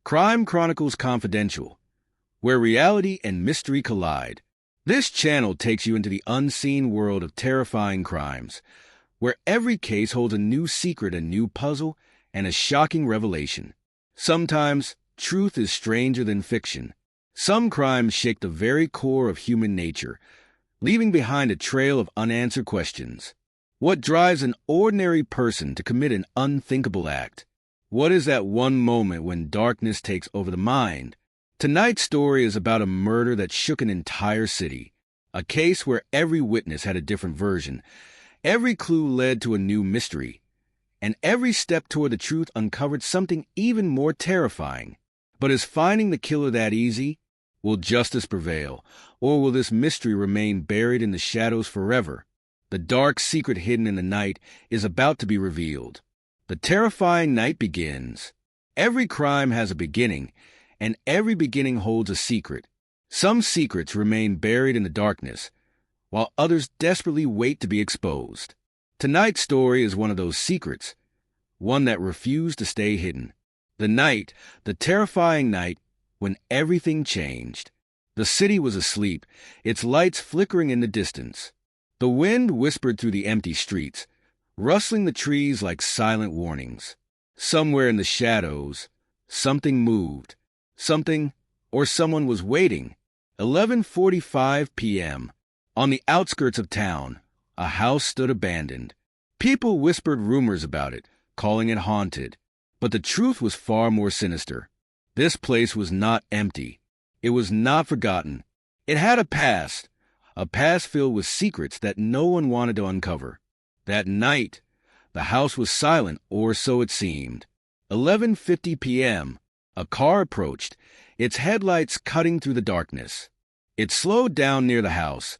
Crime Chronicles Confidential, where reality and mystery collide. This channel takes you into the unseen world of terrifying crimes, where every case holds a new secret, a new puzzle, and a shocking revelation. Sometimes, truth is stranger than fiction. Some crimes shake the very core of human nature, leaving behind a trail of unanswered questions. What drives an ordinary person to commit an unthinkable act? What is that one moment when darkness takes over the mind? Tonight's story is about a murder that shook an entire city. A case where every witness had a different version. Every clue led to a new mystery. And every step toward the truth uncovered something even more terrifying. But is finding the killer that easy? Will justice prevail? Or will this mystery remain buried in the shadows forever? The dark secret hidden in the night is about to be revealed. The terrifying night begins. Every crime has a beginning, and every beginning holds a secret. Some secrets remain buried in the darkness, while others desperately wait to be exposed. Tonight's story is one of those secrets, one that refused to stay hidden. The terrifying night when everything changed. The city was asleep, its lights flickering in the distance. The wind whispered through the empty streets, rustling the trees like silent warnings. Somewhere in the shadows, something moved. Something or someone was waiting. 11:45 p.m. On the outskirts of town, a house stood abandoned. People whispered rumors about it, calling it haunted. But the truth was far more sinister. This place was not empty. It was not forgotten. It had a past filled with secrets that no one wanted to uncover. That night, the house was silent, or so it seemed. 11:50 p.m., a car approached, its headlights cutting through the darkness. It slowed down near the house,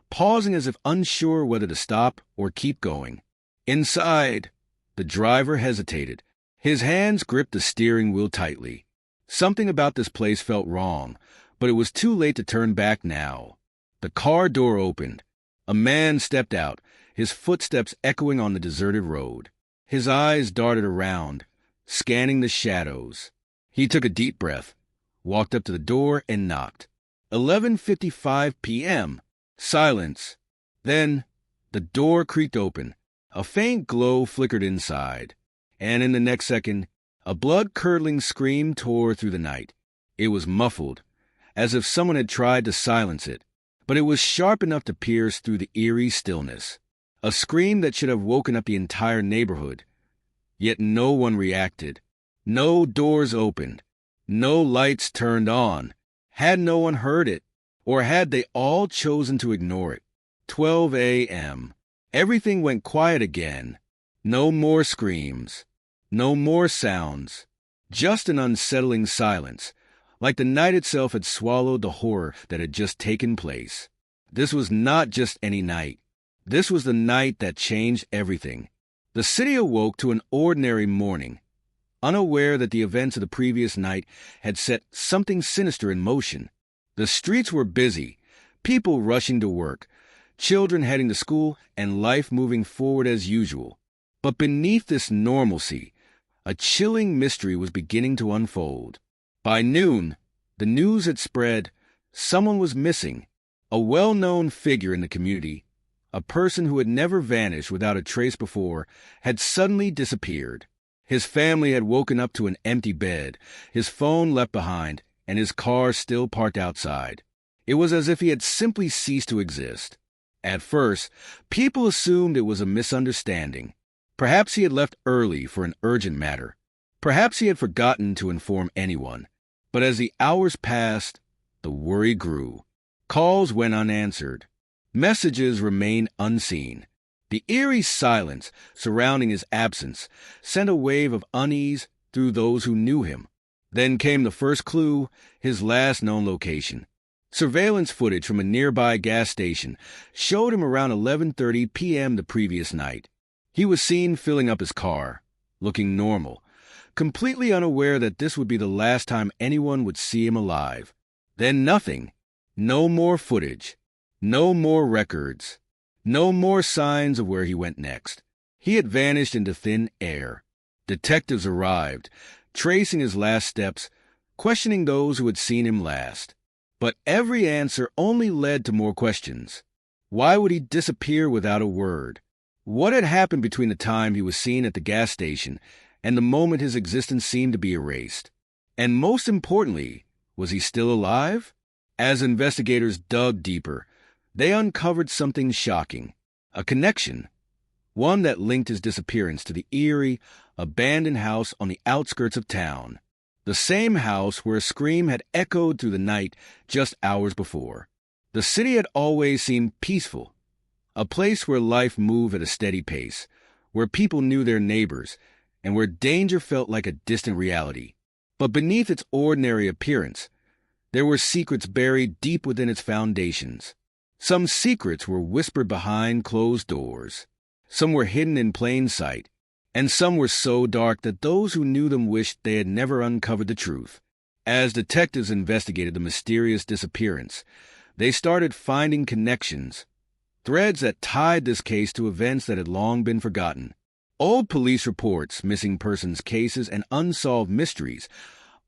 pausing as if unsure whether to stop or keep going. Inside, the driver hesitated. His hands gripped the steering wheel tightly. Something about this place felt wrong, but it was too late to turn back now. The car door opened. A man stepped out, his footsteps echoing on the deserted road. His eyes darted around, scanning the shadows. He took a deep breath, walked up to the door, and knocked. 11:55 p.m. Silence. Then, the door creaked open. A faint glow flickered inside, and in the next second, a blood-curdling scream tore through the night. It was muffled, as if someone had tried to silence it, but it was sharp enough to pierce through the eerie stillness. A scream that should have woken up the entire neighborhood. Yet no one reacted. No doors opened. No lights turned on. Had no one heard it? Or had they all chosen to ignore it? 12 a.m. Everything went quiet again. No more screams. No more sounds. Just an unsettling silence, like the night itself had swallowed the horror that had just taken place. This was not just any night. This was the night that changed everything. The city awoke to an ordinary morning, unaware that the events of the previous night had set something sinister in motion. The streets were busy, people rushing to work, children heading to school, and life moving forward as usual. But beneath this normalcy, a chilling mystery was beginning to unfold. By noon, the news had spread. Someone was missing. A well-known figure in the community, a person who had never vanished without a trace before, had suddenly disappeared. His family had woken up to an empty bed, his phone left behind, and his car still parked outside. It was as if he had simply ceased to exist. At first, people assumed it was a misunderstanding. Perhaps he had left early for an urgent matter. Perhaps he had forgotten to inform anyone. But as the hours passed, the worry grew. Calls went unanswered. Messages remained unseen. The eerie silence surrounding his absence sent a wave of unease through those who knew him. Then came the first clue, his last known location. Surveillance footage from a nearby gas station showed him around 11:30 p.m. the previous night. He was seen filling up his car, looking normal, completely unaware that this would be the last time anyone would see him alive. Then nothing. No more footage. No more records. No more signs of where he went next. He had vanished into thin air. Detectives arrived, tracing his last steps, questioning those who had seen him last. But every answer only led to more questions. Why would he disappear without a word? What had happened between the time he was seen at the gas station and the moment his existence seemed to be erased? And most importantly, was he still alive? As investigators dug deeper, they uncovered something shocking. A connection. One that linked his disappearance to the eerie, abandoned house on the outskirts of town. The same house where a scream had echoed through the night just hours before. The city had always seemed peaceful, a place where life moved at a steady pace, where people knew their neighbors, and where danger felt like a distant reality. But beneath its ordinary appearance, there were secrets buried deep within its foundations. Some secrets were whispered behind closed doors. Some were hidden in plain sight, and some were so dark that those who knew them wished they had never uncovered the truth. As detectives investigated the mysterious disappearance, they started finding connections, threads that tied this case to events that had long been forgotten. Old police reports, missing persons cases, and unsolved mysteries,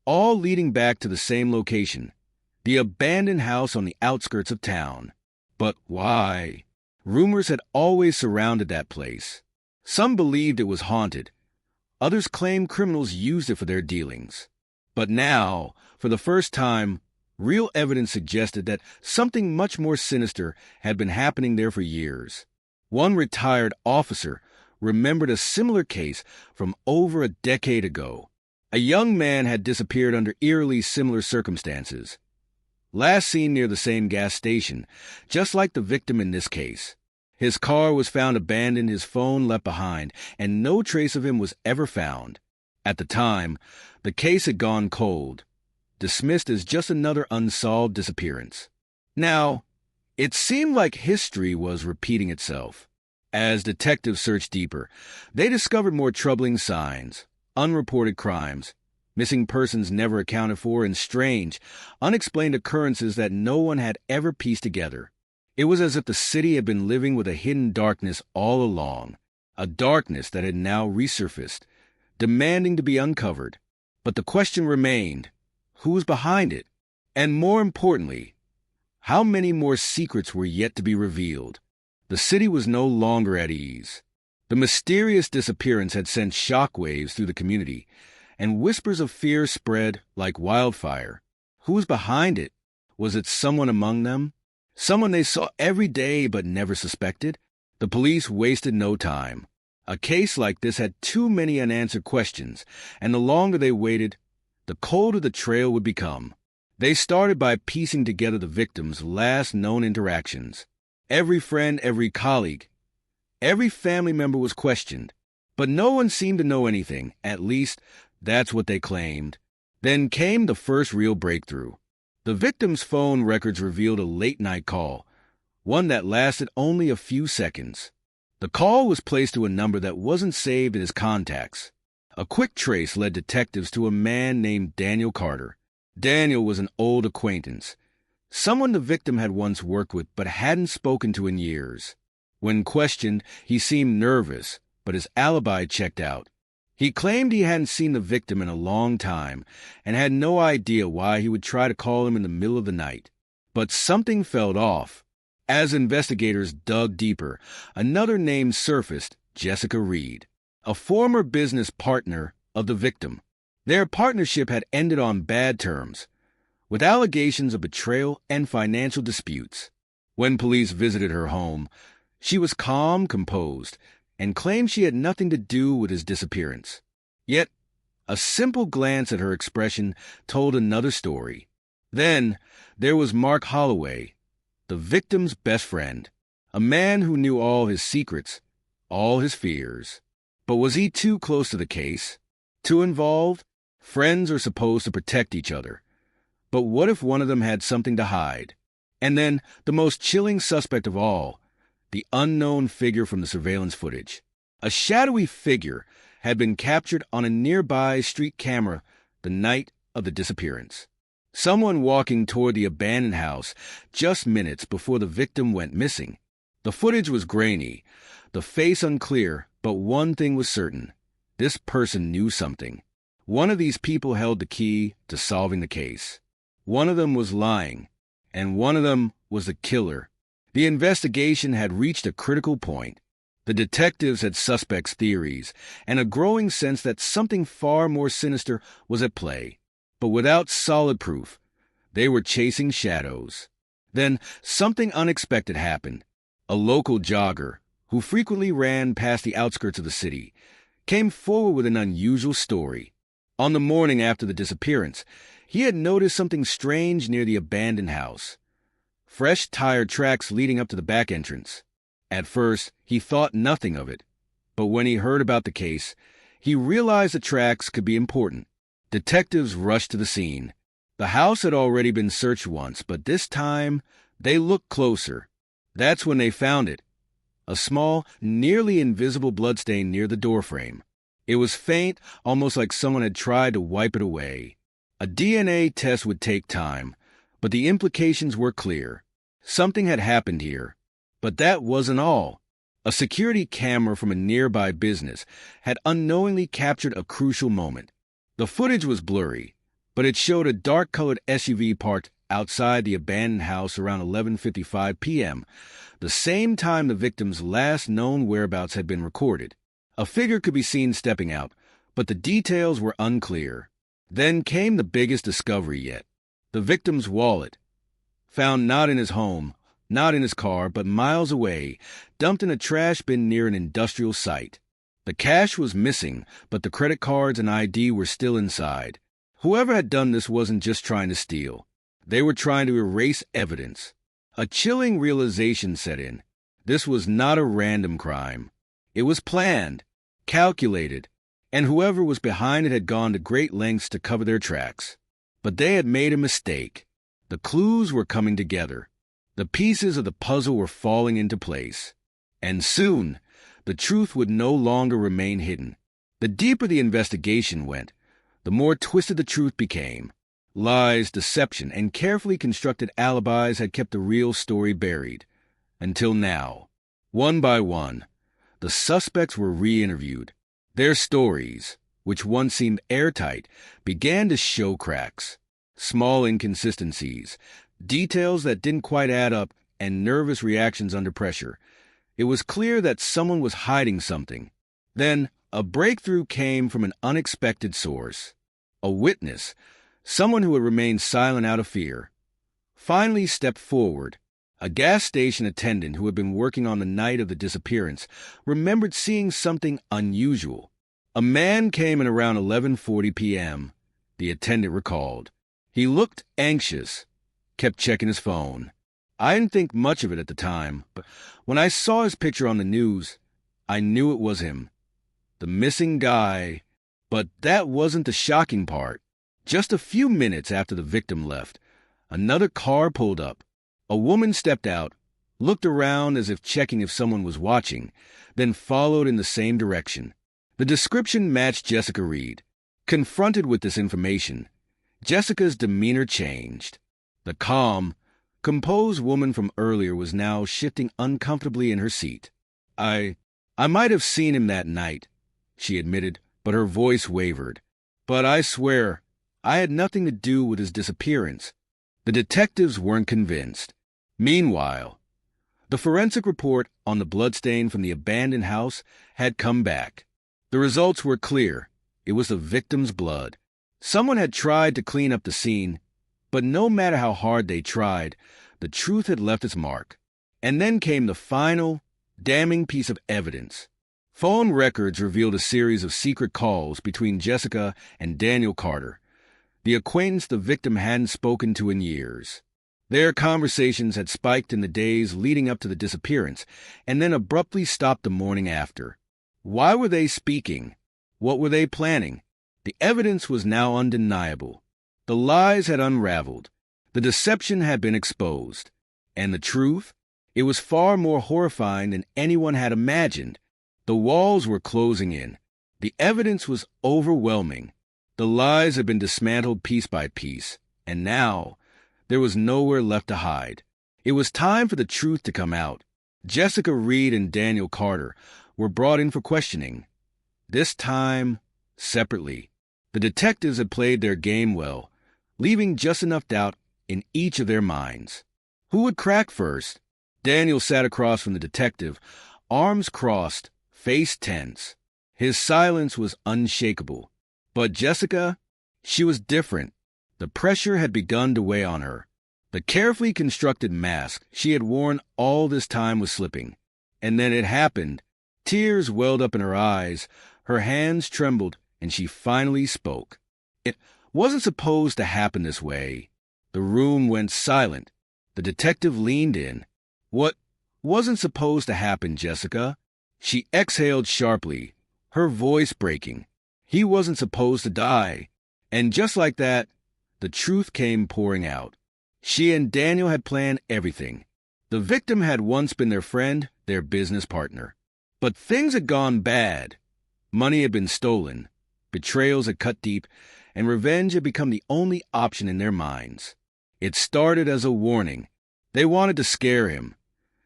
all leading back to the same location, the abandoned house on the outskirts of town. But why? Rumors had always surrounded that place. Some believed it was haunted. Others claimed criminals used it for their dealings. But now, for the first time, real evidence suggested that something much more sinister had been happening there for years. One retired officer remembered a similar case from over a decade ago. A young man had disappeared under eerily similar circumstances. Last seen near the same gas station, just like the victim in this case. His car was found abandoned, his phone left behind, and no trace of him was ever found. At the time, the case had gone cold, dismissed as just another unsolved disappearance. Now, it seemed like history was repeating itself. As detectives searched deeper, they discovered more troubling signs, unreported crimes, missing persons never accounted for, and strange, unexplained occurrences that no one had ever pieced together. It was as if the city had been living with a hidden darkness all along, a darkness that had now resurfaced, demanding to be uncovered. But the question remained, who was behind it? And more importantly, how many more secrets were yet to be revealed? The city was no longer at ease. The mysterious disappearance had sent shockwaves through the community, and whispers of fear spread like wildfire. Who was behind it? Was it someone among them? Someone they saw every day but never suspected? The police wasted no time. A case like this had too many unanswered questions, and the longer they waited, the colder the trail would become. They started by piecing together the victim's last known interactions. Every friend, every colleague, every family member was questioned, but no one seemed to know anything. At least, that's what they claimed. Then came the first real breakthrough. The victim's phone records revealed a late-night call, one that lasted only a few seconds. The call was placed to a number that wasn't saved in his contacts. A quick trace led detectives to a man named Daniel Carter. Daniel was an old acquaintance, someone the victim had once worked with but hadn't spoken to in years. When questioned, he seemed nervous, but his alibi checked out. He claimed he hadn't seen the victim in a long time and had no idea why he would try to call him in the middle of the night. But something felt off. As investigators dug deeper, another name surfaced, Jessica Reed, a former business partner of the victim. Their partnership had ended on bad terms, with allegations of betrayal and financial disputes. When police visited her home, she was calm, composed, and claimed she had nothing to do with his disappearance. Yet, a simple glance at her expression told another story. Then, there was Mark Holloway, the victim's best friend, a man who knew all his secrets, all his fears. But was he too close to the case? Too involved? Friends are supposed to protect each other. But what if one of them had something to hide? And then, the most chilling suspect of all, the unknown figure from the surveillance footage. A shadowy figure had been captured on a nearby street camera the night of the disappearance. Someone walking toward the abandoned house just minutes before the victim went missing. The footage was grainy, the face unclear, but one thing was certain. This person knew something. One of these people held the key to solving the case. One of them was lying, and one of them was the killer. The investigation had reached a critical point. The detectives had suspects' theories, and a growing sense that something far more sinister was at play. But without solid proof, they were chasing shadows. Then something unexpected happened. A local jogger, who frequently ran past the outskirts of the city, came forward with an unusual story. On the morning after the disappearance, he had noticed something strange near the abandoned house. Fresh tire tracks leading up to the back entrance. At first, he thought nothing of it, but when he heard about the case, he realized the tracks could be important. Detectives rushed to the scene. The house had already been searched once, but this time, they looked closer. That's when they found it. A small, nearly invisible bloodstain near the doorframe. It was faint, almost like someone had tried to wipe it away. A DNA test would take time, but the implications were clear. Something had happened here. But that wasn't all. A security camera from a nearby business had unknowingly captured a crucial moment. The footage was blurry, but it showed a dark-colored SUV parked outside the abandoned house around 11:55 p.m., the same time the victim's last known whereabouts had been recorded. A figure could be seen stepping out, but the details were unclear. Then came the biggest discovery yet. The victim's wallet, found not in his home, not in his car, but miles away, dumped in a trash bin near an industrial site. The cash was missing, but the credit cards and ID were still inside. Whoever had done this wasn't just trying to steal. They were trying to erase evidence. A chilling realization set in. This was not a random crime. It was planned, calculated, and whoever was behind it had gone to great lengths to cover their tracks. But they had made a mistake. The clues were coming together. The pieces of the puzzle were falling into place. And soon, the truth would no longer remain hidden. The deeper the investigation went, the more twisted the truth became. Lies, deception, and carefully constructed alibis had kept the real story buried. Until now, one by one, the suspects were re-interviewed. Their stories, which once seemed airtight, began to show cracks. Small inconsistencies, details that didn't quite add up, and nervous reactions under pressure. It was clear that someone was hiding something. Then, a breakthrough came from an unexpected source. A witness, someone who had remained silent out of fear, finally stepped forward. A gas station attendant who had been working on the night of the disappearance remembered seeing something unusual. A man came in around 11:40 p.m., the attendant recalled. He looked anxious, kept checking his phone. I didn't think much of it at the time, but when I saw his picture on the news, I knew it was him. The missing guy. But that wasn't the shocking part. Just a few minutes after the victim left, another car pulled up. A woman stepped out, looked around as if checking if someone was watching, then followed in the same direction. The description matched Jessica Reed. Confronted with this information, Jessica's demeanor changed. The calm, composed woman from earlier was now shifting uncomfortably in her seat. I might have seen him that night, she admitted, but her voice wavered. But I swear, I had nothing to do with his disappearance. The detectives weren't convinced. Meanwhile, the forensic report on the bloodstain from the abandoned house had come back. The results were clear. It was the victim's blood. Someone had tried to clean up the scene, but no matter how hard they tried, the truth had left its mark. And then came the final, damning piece of evidence. Phone records revealed a series of secret calls between Jessica and Daniel Carter, the acquaintance the victim hadn't spoken to in years. Their conversations had spiked in the days leading up to the disappearance, and then abruptly stopped the morning after. Why were they speaking? What were they planning? The evidence was now undeniable. The lies had unraveled. The deception had been exposed. And the truth? It was far more horrifying than anyone had imagined. The walls were closing in. The evidence was overwhelming. The lies had been dismantled piece by piece, and now there was nowhere left to hide. It was time for the truth to come out. Jessica Reed and Daniel Carter were brought in for questioning, this time separately. The detectives had played their game well, leaving just enough doubt in each of their minds. Who would crack first? Daniel sat across from the detective, arms crossed, face tense. His silence was unshakable. But Jessica, she was different. The pressure had begun to weigh on her. The carefully constructed mask she had worn all this time was slipping. And then it happened. Tears welled up in her eyes, her hands trembled, and she finally spoke. It wasn't supposed to happen this way. The room went silent. The detective leaned in. What wasn't supposed to happen, Jessica? She exhaled sharply, her voice breaking. He wasn't supposed to die. And just like that, the truth came pouring out. She and Daniel had planned everything. The victim had once been their friend, their business partner. But things had gone bad. Money had been stolen, betrayals had cut deep, and revenge had become the only option in their minds. It started as a warning. They wanted to scare him,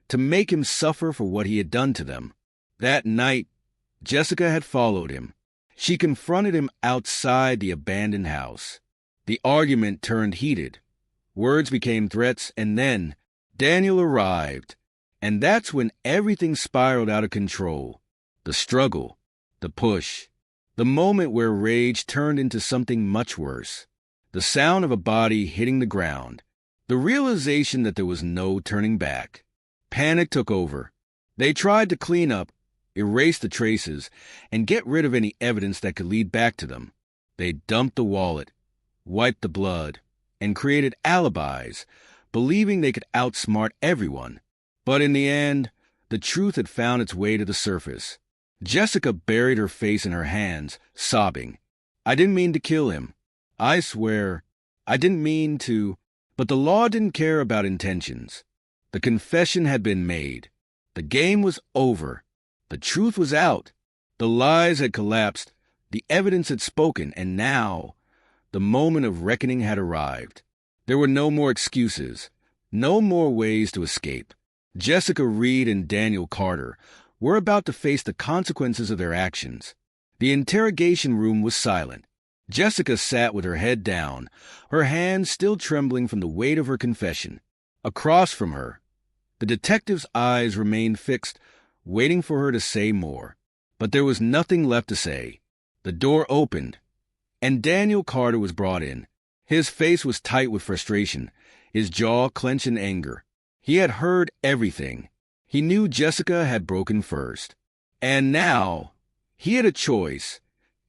to make him suffer for what he had done to them. That night, Jessica had followed him. She confronted him outside the abandoned house. The argument turned heated. Words became threats, and then Daniel arrived. And that's when everything spiraled out of control. The struggle, the push, the moment where rage turned into something much worse. The sound of a body hitting the ground. The realization that there was no turning back. Panic took over. They tried to clean up, erase the traces, and get rid of any evidence that could lead back to them. They dumped the wallet, wiped the blood, and created alibis, believing they could outsmart everyone. But in the end, the truth had found its way to the surface. Jessica buried her face in her hands, sobbing. I didn't mean to kill him. I swear, I didn't mean to. But the law didn't care about intentions. The confession had been made. The game was over. The truth was out. The lies had collapsed. The evidence had spoken, and now the moment of reckoning had arrived. There were no more excuses, no more ways to escape. Jessica Reed and Daniel Carter were about to face the consequences of their actions. The interrogation room was silent. Jessica sat with her head down, her hands still trembling from the weight of her confession. Across from her, the detective's eyes remained fixed, waiting for her to say more. But there was nothing left to say. The door opened, and Daniel Carter was brought in. His face was tight with frustration, his jaw clenched in anger. He had heard everything. He knew Jessica had broken first. And now, he had a choice.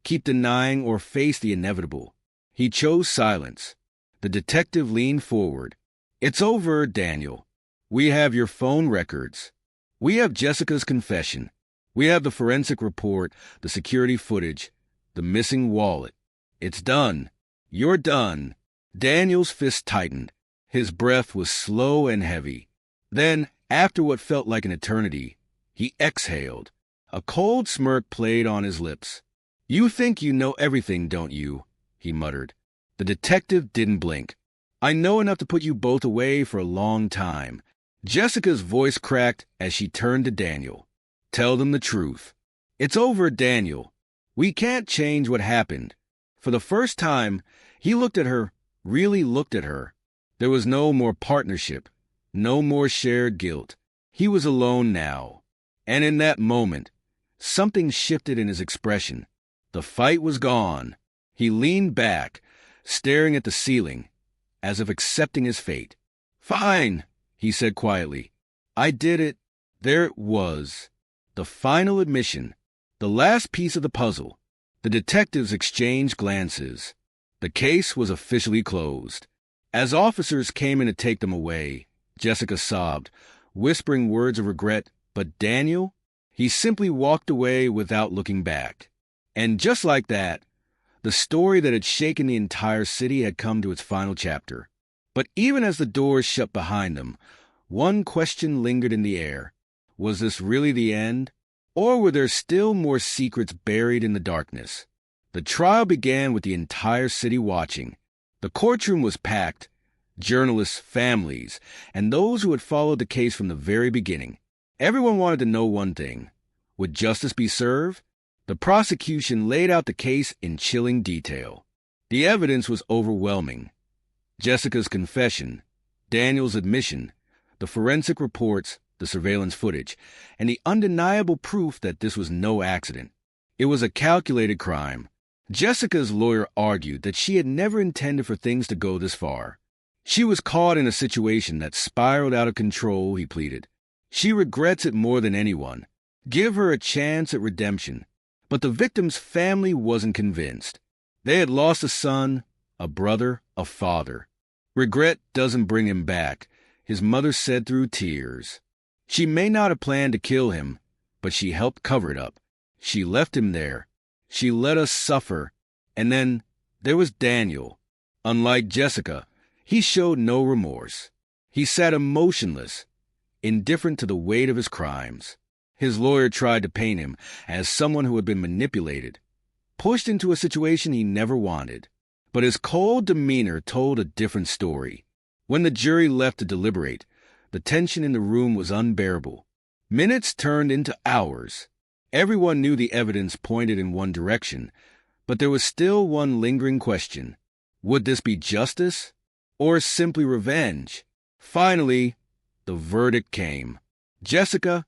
Keep denying or face the inevitable. He chose silence. The detective leaned forward. It's over, Daniel. We have your phone records. We have Jessica's confession. We have the forensic report, the security footage, the missing wallet. It's done. You're done. Daniel's fist tightened. His breath was slow and heavy. Then, after what felt like an eternity, he exhaled. A cold smirk played on his lips. You think you know everything, don't you? He muttered. The detective didn't blink. I know enough to put you both away for a long time. Jessica's voice cracked as she turned to Daniel. Tell them the truth. It's over, Daniel. We can't change what happened. For the first time, he looked at her, really looked at her. There was no more partnership, no more shared guilt. He was alone now. And in that moment, something shifted in his expression. The fight was gone. He leaned back, staring at the ceiling, as if accepting his fate. Fine, he said quietly. I did it. There it was. The final admission. The last piece of the puzzle. The detectives exchanged glances. The case was officially closed. As officers came in to take them away, Jessica sobbed, whispering words of regret. But Daniel? He simply walked away without looking back. And just like that, the story that had shaken the entire city had come to its final chapter. But even as the doors shut behind them, one question lingered in the air. Was this really the end? Or were there still more secrets buried in the darkness? The trial began with the entire city watching. The courtroom was packed. Journalists, families, and those who had followed the case from the very beginning. Everyone wanted to know one thing. Would justice be served? The prosecution laid out the case in chilling detail. The evidence was overwhelming. Jessica's confession, Daniel's admission, the forensic reports, the surveillance footage, and the undeniable proof that this was no accident. It was a calculated crime. Jessica's lawyer argued that she had never intended for things to go this far. She was caught in a situation that spiraled out of control, he pleaded. She regrets it more than anyone. Give her a chance at redemption. But the victim's family wasn't convinced. They had lost a son, a brother, a father. Regret doesn't bring him back, his mother said through tears. She may not have planned to kill him, but she helped cover it up. She left him there. She let us suffer. And then there was Daniel. Unlike Jessica, he showed no remorse. He sat emotionless, indifferent to the weight of his crimes. His lawyer tried to paint him as someone who had been manipulated, pushed into a situation he never wanted. But his cold demeanor told a different story. When the jury left to deliberate, the tension in the room was unbearable. Minutes turned into hours. Everyone knew the evidence pointed in one direction, but there was still one lingering question. Would this be justice or simply revenge? Finally, the verdict came. Jessica,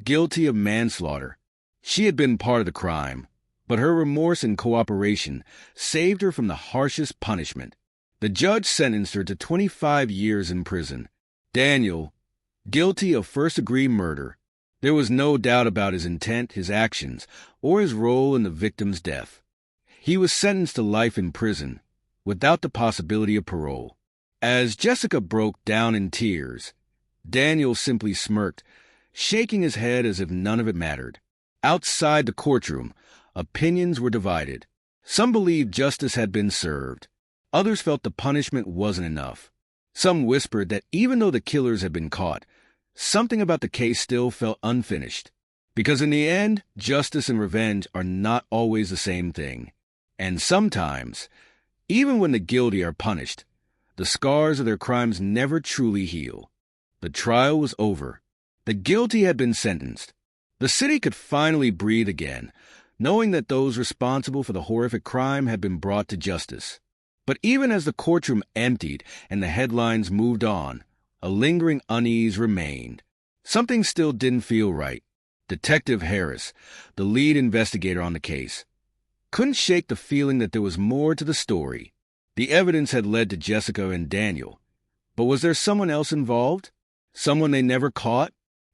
guilty of manslaughter. She had been part of the crime, but her remorse and cooperation saved her from the harshest punishment. The judge sentenced her to 25 years in prison. Daniel, guilty of first-degree murder. There was no doubt about his intent, his actions, or his role in the victim's death. He was sentenced to life in prison, without the possibility of parole. As Jessica broke down in tears, Daniel simply smirked, shaking his head as if none of it mattered. Outside the courtroom, opinions were divided. Some believed justice had been served. Others felt the punishment wasn't enough. Some whispered that even though the killers had been caught, something about the case still felt unfinished. Because in the end, justice and revenge are not always the same thing. And sometimes, even when the guilty are punished, the scars of their crimes never truly heal. The trial was over. The guilty had been sentenced. The city could finally breathe again, knowing that those responsible for the horrific crime had been brought to justice. But even as the courtroom emptied and the headlines moved on, a lingering unease remained. Something still didn't feel right. Detective Harris, the lead investigator on the case, couldn't shake the feeling that there was more to the story. The evidence had led to Jessica and Daniel. But was there someone else involved? Someone they never caught?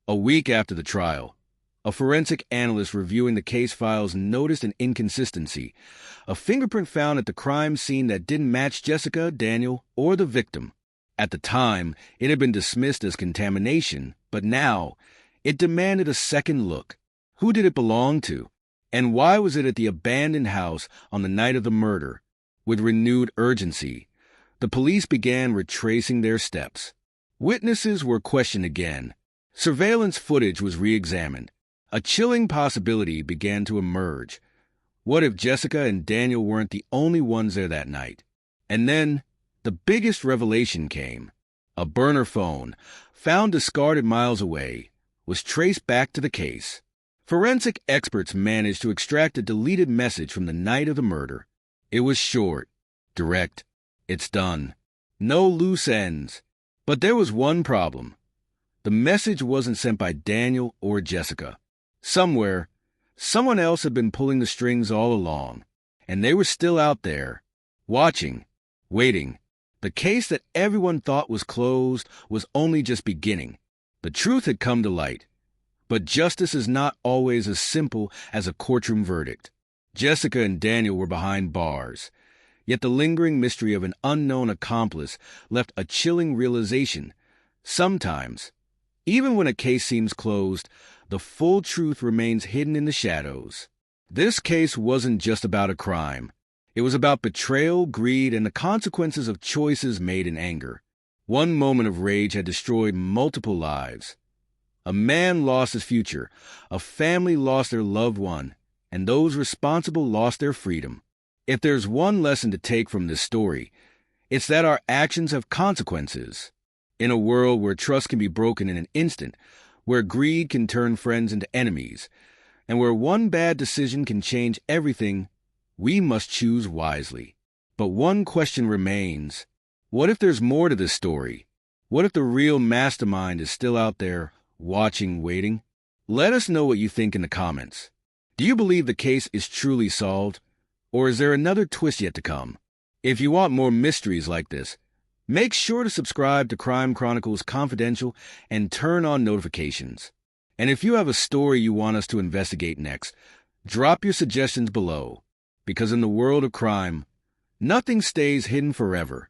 A week after the trial, a forensic analyst reviewing the case files noticed an inconsistency. A fingerprint found at the crime scene that didn't match Jessica, Daniel, or the victim. At the time, it had been dismissed as contamination, but now, it demanded a second look. Who did it belong to? And why was it at the abandoned house on the night of the murder? With renewed urgency, the police began retracing their steps. Witnesses were questioned again. Surveillance footage was re-examined. A chilling possibility began to emerge. What if Jessica and Daniel weren't the only ones there that night? And then, the biggest revelation came. A burner phone, found discarded miles away, was traced back to the case. Forensic experts managed to extract a deleted message from the night of the murder. It was short, direct. It's done. No loose ends. But there was one problem. The message wasn't sent by Daniel or Jessica. Somewhere, someone else had been pulling the strings all along, and they were still out there, watching, waiting. The case that everyone thought was closed was only just beginning. The truth had come to light. But justice is not always as simple as a courtroom verdict. Jessica and Daniel were behind bars, yet the lingering mystery of an unknown accomplice left a chilling realization. Sometimes, even when a case seems closed, the full truth remains hidden in the shadows. This case wasn't just about a crime. It was about betrayal, greed, and the consequences of choices made in anger. One moment of rage had destroyed multiple lives. A man lost his future, a family lost their loved one, and those responsible lost their freedom. If there's one lesson to take from this story, it's that our actions have consequences. In a world where trust can be broken in an instant, where greed can turn friends into enemies, And where one bad decision can change everything, we must choose wisely. But one question remains. What if there's more to this story? What if the real mastermind is still out there, watching, waiting? Let us know what you think in the comments. Do you believe the case is truly solved? Or is there another twist yet to come? If you want more mysteries like this, make sure to subscribe to Crime Chronicles Confidential and turn on notifications. And if you have a story you want us to investigate next, drop your suggestions below. Because in the world of crime, nothing stays hidden forever.